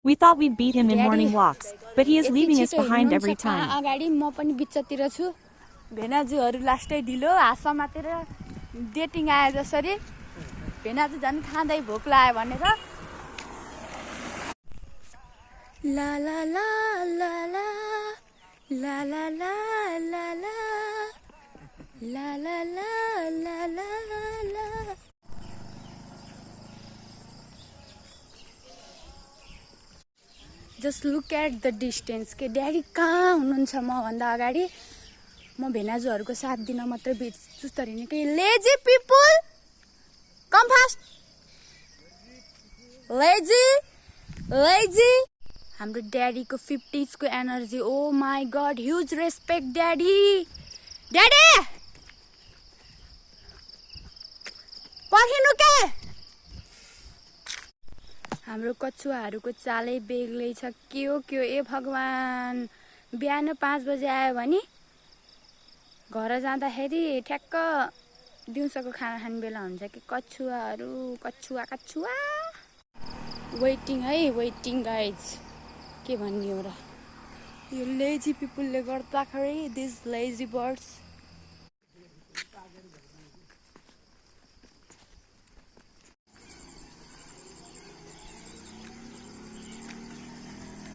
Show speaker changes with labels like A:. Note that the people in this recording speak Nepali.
A: We thought we'd beat him in morning walks, but he is leaving us behind every time.
B: अगाडि म पनि बिचतिर छु भेनाजुहरु लास्टै ढिलो हात समातेर डेटिङ आए जसरी भेनाजु झन् खाँदै भोक लाग्यो भनेर ला ला ला ला ला ला ला ला ला ला ला ला ला ला ला Just look at the distance के ड्याडी कहाँ हुनुहुन्छ म भन्दा अगाडि म भेनाजुहरुको साथ दिन मात्र बिच्छु तरी नि के lazy people come fast lazy हाम्रो ड्याडीको 50s को energy oh my god huge respect daddy पर्खिनु के हाम्रो कछुवाहरुको चालै बेग्लै छ के हो ए भगवान बिहान 5 बजे आयो भने घर जाँदाखेरि ठ्याक्क दिउँसोको खाना खाने बेला हुन्छ कि कछुवा वेटिङ गाइज के भन्ने हो र यो लेजी पिपलले गर्दाखेरि दिस लेजी बर्ड्स